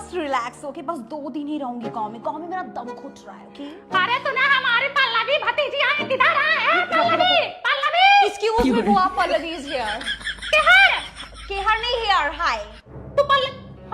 Just relax okay, बस 2 दिन ही रहूंगी गांव में मेरा दम घुट रहा है ओके। अरे सुना हमारी पल्लवी भतीजी आई किधर है? पल्लवी एक्सक्यूज मी बुआ, पल्लवी इज हियर। केहर नहीं हियर, हाय। तू पल्लवी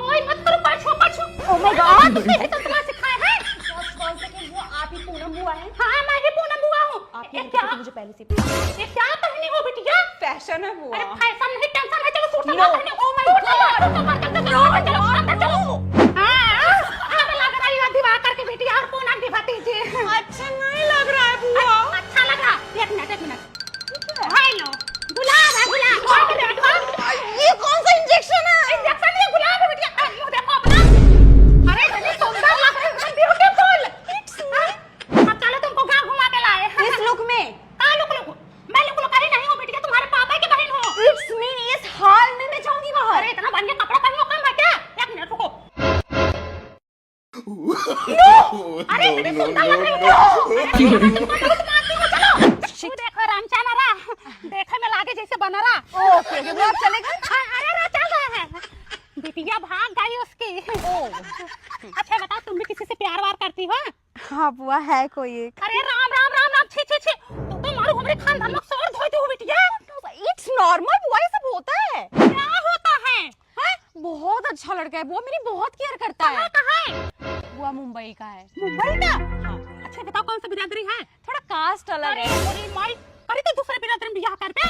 ओए मत करो, पाछो ओह माय गॉड, तुझे तो तुम्हें सिखाया है। जस्ट 1 सेकंड, वो आप ही पूनम बुआ है? हां मैं ही पूनम बुआ हूं। आप ये क्या मुझे पहले से पता है। ये क्या पहनी हो बिटिया? फैशन है बुआ। अरे फैशन नहीं टेंशन है, चलो सूट No. सलवार पहने। Oh my God. चलो हां हमें लग रहा है दिवाकर की बेटी और पूनम की भतीजी। अच्छा नहीं लग रहा है बुआ। अच्छा लग रहा। एक मिनट हेलो, गुलाब है गुलाब। और देखो ये कौन सा इंजेक्शन है? इंजेक्शन ये गुलाब है बिटिया। मुंह देखो अपना। अरे इतनी सुंदर लग रही है, ब्यूटीफुल। अब चलो तुमको गांव घुमा के लाए। इस लुक में? हां लुक मैं लुक ही नहीं हूं बिटिया, तुम्हारे पापा की बहन हूं। इट्स मी, इस हाल में मैं जाऊंगी बाहर। अरे इतना बढ़िया कपड़ा पहनो कम है क्या? एक मिनट रुको। अरे इतनी सुंदर लग रही हो। चलो देखो रामचंद्रा, देखे में लागे जैसे बना रहा। ओके ओके, वो आप चलेगा? अरे चल रहा है, बिटिया भाग गई उसकी। अच्छा बताओ, तुम भी किसी से प्यार वार करती हो? हाँ बुआ, है कोई एक। अरे राम राम राम राम, छी छी छी, तुम तो मारू हमारे खानदान में सर धोते हो बिटिया। इट्स नॉर्मल बुआ, ये सब होता है। क्या होता है? हैं? बहुत अच्छा लड़का है बुआ, मेरी बहुत केयर करता है। कहाँ है? बुआ मुंबई का है। मुंबई का? अच्छा बताओ कौन सा बिरादरी है? थोड़ा कास्ट अलग अरे है। अरे माई, अरे तो दूसरे बिरादरी में बियाह कर पे।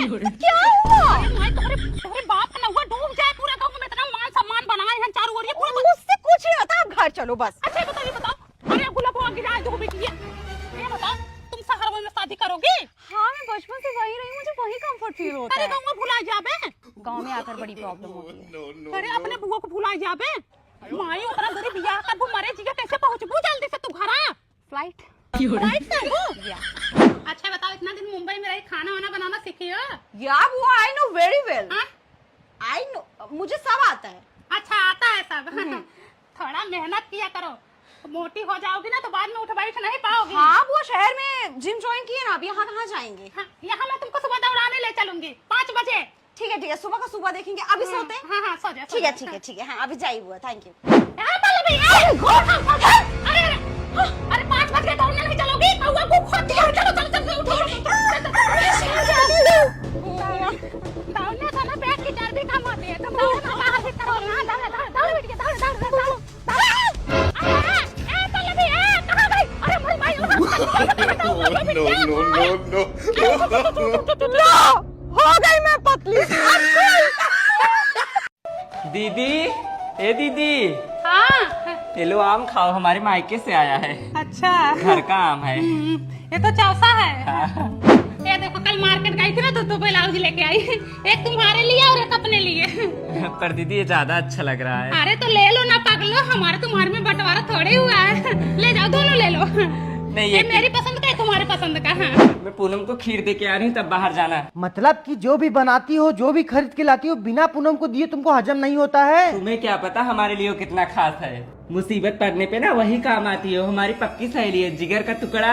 क्या हुआ? अरे माई, तुम्हारे बाप का नौवा डूब जाए, पूरा गांव में इतना मान सम्मान बनाए हैं चारों ओर, ये पूरा मुझसे कुछ नहीं होता, आप घर चलो बस। अच्छा ये बताओ, अरे गुलाब हुआ गिरा दो बेटी। ये बताओ, तुम शहर में शादी करोगी? हाँ मैं बचपन से वही रही, मुझे वही कंफर्ट फील होता अरे है। गांव में भुला जाबे। गांव में आकर बड़ी प्रॉब्लम होती है। अरे अपने बुआ को भुला जाबे। माई उतना दूरी बियाह कर वो मरे जिया कैसे पहुंचबू जल्दी से तू घर आ। फ्लाइट फ्लाइट से हो? या अच्छा बताओ, इतना दिन मुंबई में रही, खाना वाना बनाना सीखी हो? या बुआ, आई नो वेरी वेल। हाँ? आई नो, मुझे सब आता है। अच्छा आता है सब। थोड़ा मेहनत किया करो, मोटी हो जाओगी ना तो बाद में उठ बैठ नहीं पाओगी। हाँ बुआ, शहर में जिम ज्वाइन किए ना, अब यहाँ कहाँ जाएंगे? हाँ, यहाँ मैं तुमको सुबह दौड़ाने ले चलूंगी 5 बजे। ठीक है, सुबह का सुबह देखेंगे। अभी सोते हैं? हाँ सो जा। ठीक है, हाँ अभी जाइए बुआ, थैंक यू। अरे 5 बजे दौड़ने नहीं चलोगी? कौवा को खा दिया। चलो उठो। दौड़ने से ना पेट की चर्बी कम होती है, तुम दौड़ो ना, बाहर से करो ना। दौड़ बेटी, दौड़। पल्लवी कहाँ गई? अरे मेरी माई, नो, हो गई मैं पतली। दीदी, ए दीदी, हाँ ये लो आम खाओ, हमारे मायके से आया है। अच्छा, घर का आम है। ये तो चौसा है। ये देखो, कल मार्केट गई थी ना तो ब्लाउज लेके आई, एक तुम्हारे लिए और एक अपने लिए। पर दीदी ये ज्यादा अच्छा लग रहा है। अरे तो ले लो ना पगलो, हमारे तुम्हारे में बंटवारा थोड़े हुआ है। ले जाओ, दोनों ले लो। नहीं ये मेरी पसंद का है, तुम्हारे पसंद का। हाँ। मैं पूनम को खीर दे के आ रही हूँ, तब बाहर जाना है। मतलब कि जो भी बनाती हो, जो भी खरीद के लाती हो, बिना पूनम को दिए तुमको हजम नहीं होता है? तुम्हें क्या पता हमारे लिए वो कितना खास है। मुसीबत पड़ने पे ना वही काम आती है, हमारी पक्की सहेली है, जिगर का टुकड़ा।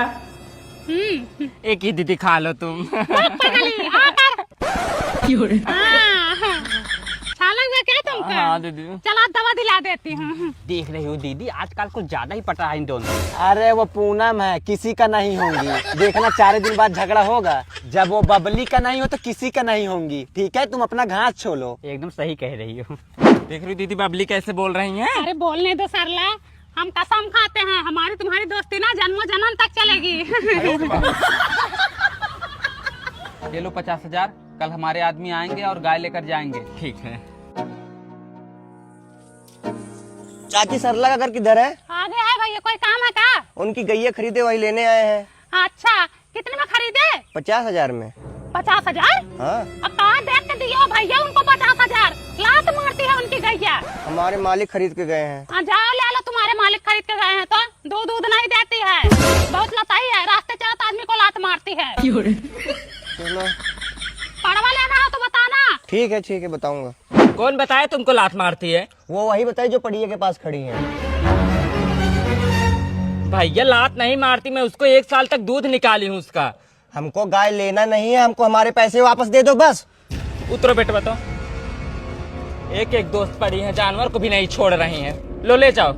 एक ही दीदी खा लो तुम। क्या तुमको? हाँ दीदी। चला दवा दिला देती हूँ। देख रही हो दीदी, आजकल कुछ ज्यादा ही पटा है इन दोनों। अरे वो पूनम है, किसी का नहीं होंगी। देखना 4 दिन बाद झगड़ा होगा। जब वो बबली का नहीं हो तो किसी का नहीं होंगी। ठीक है, तुम अपना घास छोड़ो। एकदम सही कह रही हो। देख रही हो दीदी बबली कैसे बोल रही हैं? अरे बोलने दो सरला, हम कसम खाते हैं हमारी तुम्हारी दोस्ती ना जन्मों जन्म तक चलेगी। ये लो 50,000, कल हमारे आदमी आएंगे और गाय लेकर जाएंगे। ठीक है। चाची, सरला का घर किधर है? आगे है भैया, कोई काम है का? उनकी गैया खरीदे, वही लेने आए हैं। अच्छा, कितने में खरीदे? 50,000 में। 50,000? हाँ, अब कहाँ देख के दियो भैया उनको 50,000? लात मारती है उनकी गैया। हमारे मालिक खरीद के गए हैं। जाओ ले लो, तुम्हारे मालिक खरीद के गए हैं तो दूध नहीं देती है, बहुत लताई है, रास्ते चलते आदमी को लात मारती है। चलो पड़वा लेना हो तो बताना। ठीक है, बताऊंगा। कौन बताया तुमको लात मारती है? वो वही बताई जो पड़िया के पास खड़ी है। भैया लात नहीं मारती, मैं उसको 1 साल तक दूध निकाली हूँ उसका। हमको गाय लेना नहीं है, हमको हमारे पैसे वापस दे दो बस। उतरो बेटा, बताओ। एक दोस्त पड़ी है, जानवर को भी नहीं छोड़ रही हैं। लो ले जाओ।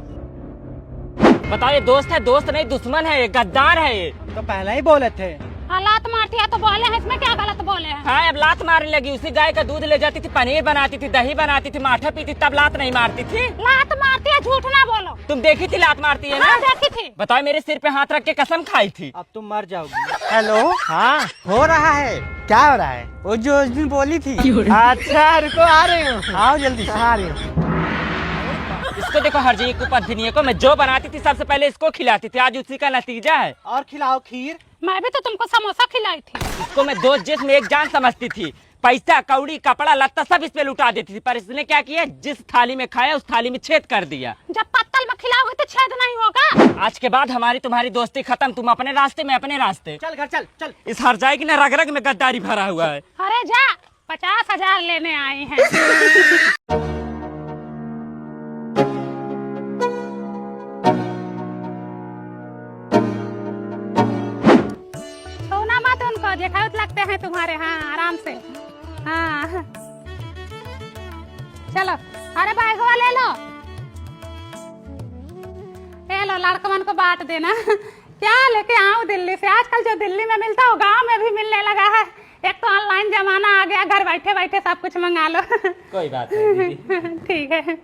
बताओ ये दोस्त है? दोस्त नहीं दुश्मन है, ये गद्दार है ये। तो पहले ही बोले थे। हालात मारती है तो बोले हैं, इसमें क्या गलत बोले हैं? हाँ अब लात मारने लगी। उसी गाय का दूध ले जाती थी, पनीर बनाती थी, दही बनाती थी, माठा पीती, तब लात नहीं मारती थी। लात मारती है, झूठ ना बोलो। तुम देखी थी लात मारती है ना? हाँ, देखी थी। बताओ मेरे सिर पे हाथ रख के कसम खाई थी। अब तुम मर जाओगी। हेलो, हाँ हो रहा है। क्या हो रहा है? वो जो उस दिन बोली थी। अच्छा रुको, आ रही हूँ। आओ जल्दी से। आ रही हूँ। इसको देखो हरजी को पत्नी को मैं जो बनाती थी सबसे पहले इसको खिलाती थी, आज उसी का नतीजा है। और खिलाओ खीर। मैं भी तो तुमको समोसा खिलाई थी। इसको मैं दोस्त जिसम एक जान समझती थी। पैसा कौड़ी कपड़ा लत्ता सब इस पे लुटा देती थी, पर इसने क्या किया, जिस थाली में खाया उस थाली में छेद कर दिया। जब पत्तल में खिलाओगे तो छेद नहीं होगा। आज के बाद हमारी तुम्हारी दोस्ती खत्म, तुम अपने रास्ते मैं अपने रास्ते। चल घर चल चल। इस हरजाई की न रग रग में गद्दारी भरा हुआ है। अरे जा, 50,000 लेने आए हैं। छूना मत उनको, जेठाउत लगते हैं तुम्हारे। हाँ आराम से। हाँ चलो, अरे बैगवा ले लो, ले लो, लड़कमन को बांट देना। क्या लेके आऊं दिल्ली से? आजकल जो दिल्ली में मिलता हो गांव में भी मिलने लगा है। एक तो ऑनलाइन जमाना आ गया, घर बैठे बैठे सब कुछ मंगा लो। कोई बात नहीं दीदी। ठीक है।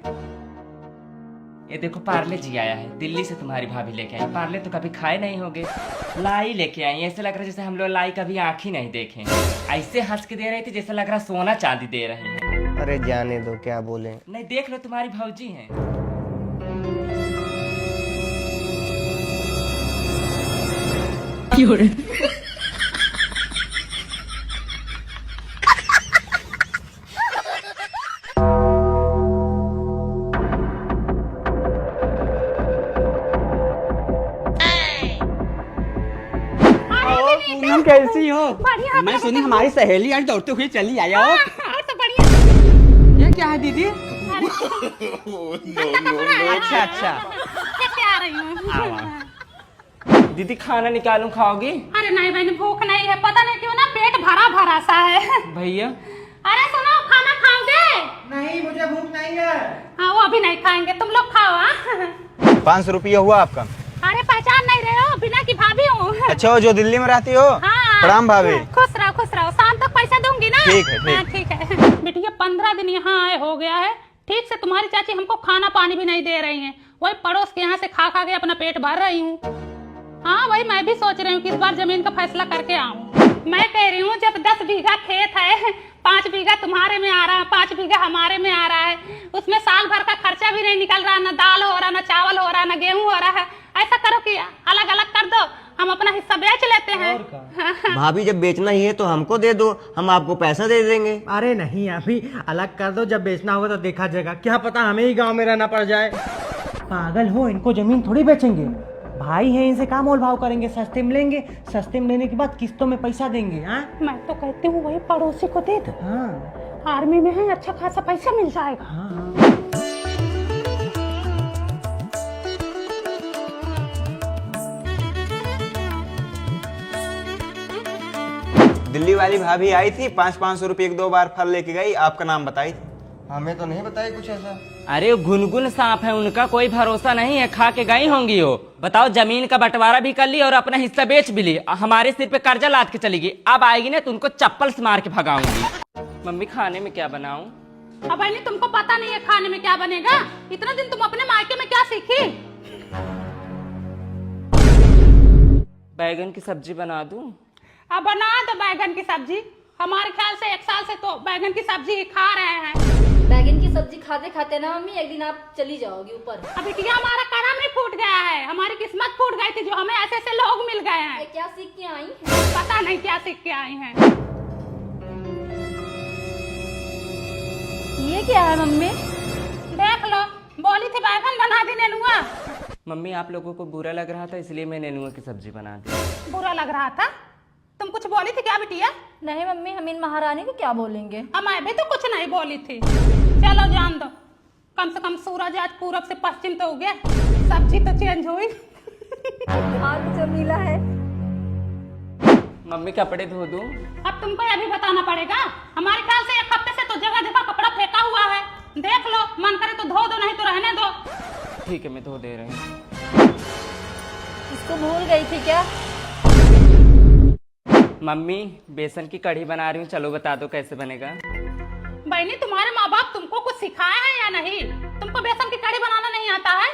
ये देखो पार्ले जी आया है, दिल्ली से तुम्हारी भाभी लेके आई। पार्ले तो कभी खाए नहीं होगे, लाई लेके आई। ऐसे लग रहा है जैसे हम लोग लाई कभी आँख ही नहीं देखे। ऐसे हंस के दे रही थी जैसे लग रहा सोना चांदी दे रही है। अरे जाने दो, क्या बोले। नहीं देख लो तुम्हारी भौजी हैं। तुम कैसी हो? बढ़िया। मैं सुनी हमारी सहेली आज दौड़ते हुए चली आई हो। और तो बढ़िया। ये क्या है दीदी? अच्छा अच्छा। कैसे आ रही हूँ? दीदी खाना निकालूं, खाओगी? अरे नहीं बहन, भूख नहीं है, पता नहीं क्यों ना पेट भरा भरा सा है। भैया अरे सुनो, खाना खाओगे? नहीं, मुझे भूख नहीं है। हाँ वो भी नहीं खाएंगे, तुम लोग खाओ। हाँ 500 रुपया हुआ आपका। अरे पहचान नहीं रहे हो? बिना की भाभी हूँ। अच्छा, वो जो दिल्ली में रहती हो। हाँ प्रणाम भाभी। खुश रहो खुश रहो, शाम तक पैसा दूंगी ना। ठीक है, ठीक। हाँ, ठीक है। बिटिया 15 दिन यहाँ आए हो गया है, ठीक से तुम्हारी चाची हमको खाना पानी भी नहीं दे रही हैं। वही पड़ोस के यहाँ से खा खा के अपना पेट भर रही हूँ। हाँ वही मैं भी सोच रही हूँ कि इस बार जमीन का फैसला करके आऊँ। मैं कह रही हूँ जब 10 बीघा खेत है, 5 बीघा तुम्हारे में आ रहा है, 5 बीघा हमारे में आ रहा है, उसमें साल भर का खर्चा भी नहीं निकल रहा, ना दाल हो रहा, ना चावल हो रहा, ना गेहूं हो रहा है। ऐसा करो कि अलग अलग कर दो, हम अपना हिस्सा बेच लेते हैं। भाभी जब बेचना ही है तो हमको दे दो, हम आपको पैसा दे देंगे। अरे नहीं, अभी अलग कर दो, जब बेचना होगा तो देखा जाएगा। क्या पता हमें ही गांव में रहना पड़ जाए। पागल हो, इनको जमीन थोड़ी बेचेंगे। भाई हैं, इनसे क्या मोल भाव करेंगे? सस्ते में लेंगे, सस्ते में लेने के बाद किस्तों में पैसा देंगे। हाँ मैं तो कहती हूँ वही पड़ोसी को दे दो। हाँ आर्मी में है, अच्छा खासा पैसा मिल जाएगा। हाँ। दिल्ली वाली भाभी आई थी, 500 रुपये 2 बार फल लेके गई, आपका नाम बताई। हमें तो नहीं बताया कुछ ऐसा। अरे वो गुनगुन सांप है, उनका कोई भरोसा नहीं है, खा के गई होंगी वो। बताओ जमीन का बंटवारा भी कर ली और अपना हिस्सा बेच भी ली, हमारे सिर पे कर्जा लाद के चली गई। अब आएगी ना तो उनको चप्पल से मार के भगाऊंगी। मम्मी खाने में क्या बनाऊं? अब नहीं तुमको पता नहीं है खाने में क्या बनेगा? इतना दिन तुम अपने मायके में क्या सीखी? बैगन की सब्जी बना दूं? अब बना दो बैगन की सब्जी। हमारे ख्याल से 1 साल से तो बैगन की सब्जी खा रहे हैं। बैगन की सब्जी खाते खाते ना मम्मी एक दिन आप चली जाओगी ऊपर। अब बिटिया हमारा करम ही फूट गया है, हमारी किस्मत फूट गई थी जो हमें ऐसे ऐसे लोग मिल गए हैं। क्या सीख के आई हैं? पता नहीं क्या सीख के आई हैं। ये क्या है मम्मी? देख लो, बोली थी बैगन बना दी नेनुआ। मम्मी आप लोगों को बुरा लग रहा था इसलिए मैं नेनुआ की सब्जी बना दी। बुरा लग रहा था? तुम कुछ बोली थी क्या बिटिया? नहीं मम्मी, हम इन महारानी को क्या बोलेंगे? अब मैं भी तो कुछ नहीं बोली थी। चलो जान दो, कम से कम सूरज आज पूरब से पश्चिम तो उगे, सब्जी तो चेंज हुई। आज जमीला है। मम्मी कपड़े धो दूं? अब तुमको ये भी बताना पड़ेगा। हमारे ख्याल से 1 हफ्ते से तो जगह जगह कपड़ा फेंका हुआ है। देख लो, मन करे तो धो दो, नहीं तो रहने दो। ठीक है मैं धो दे रही हूँ। इसको भूल गई थी क्या? मम्मी बेसन की कढ़ी बना रही हूँ, चलो बता दो कैसे बनेगा। बहनी तुम्हारे माँ बाप तुमको कुछ सिखाया है या नहीं? तुमको बेसन की कढ़ी बनाना नहीं आता है?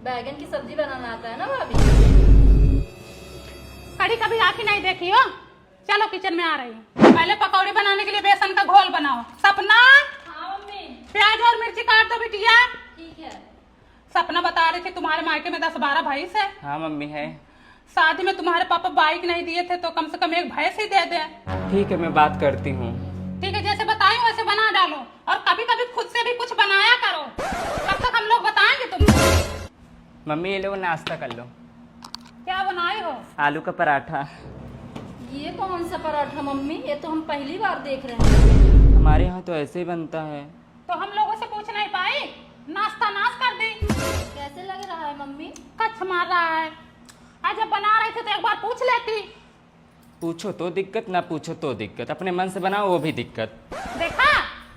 बैगन की सब्जी बनाना आता है ना भाभी? कढ़ी कभी आके नहीं देखी हो? चलो किचन में आ रही हूँ। पहले पकौड़ी बनाने के लिए बेसन का घोल बनाओ। सपना, हाँ मम्मी। प्याज और मिर्ची काट दो बिटिया। ठीक है। सपना बता रही थी तुम्हारे मायके में 10-12 भैंस है। हाँ मम्मी है। शादी में तुम्हारे पापा बाइक नहीं दिए थे तो कम से कम एक भैंस ही दे दे। ठीक है मैं बात करती हूँ। ठीक है, जैसे बताई वैसे बना डालो और कभी कभी खुद से भी कुछ बनाया करो। कब तक हम लोग बताएंगे तुमको। मम्मी ये लो नाश्ता कर लो। क्या बनाए हो? आलू का पराठा। ये कौन सा पराठा मम्मी? ये तो हम पहली बार देख रहे हैं। हमारे यहाँ तो ऐसे ही बनता है। तो हम लोगों से पूछ नहीं पाई? नाश्ता नाश कर दी। कैसे लग रहा है मम्मी? कच्छ मार रहा है। आज जब बना रही थी तो एक बार पूछ लेती। पूछो तो दिक्कत, ना पूछो तो दिक्कत, अपने मन से बनाओ वो भी दिक्कत। देखा?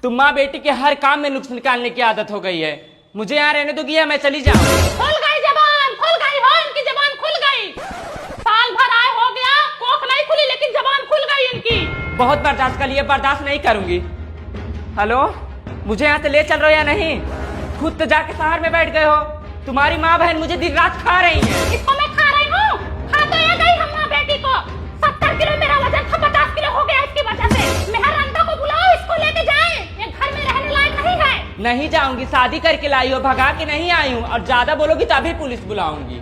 तुम माँ बेटी के हर काम में नुक्स निकालने की आदत हो गई है। मुझे यहाँ रहने दोगी या मैं चली जाऊँ? खुल गई जबान, खुल गई हो, इनकी जबान खुल गई। साल भर आए हो गया, कोख नहीं खुली लेकिन जबान खुल गई इनकी। बहुत बर्दाश्त कर लिए, बर्दाश्त नहीं करूंगी। हेलो, मुझे यहाँ से ले चल रहे हो या नहीं? खुद तो जाके शहर में बैठ गए हो। तुम्हारी माँ बहन मुझे दिन रात खा रही है। इसको मैं खा रही हूँ? खा तो ये गई हम माँ बेटी को। 70 किलो मेरा वजन था, 50 किलो हो गया इसकी वजह से। मेहरानदा को बुलाओ, इसको लेके जाए। ये घर में रहने लायक नहीं है। नहीं जाऊंगी, शादी करके लाई हो, भगा के नहीं आई हूँ। और ज्यादा बोलोगी तो अभी पुलिस बुलाऊंगी।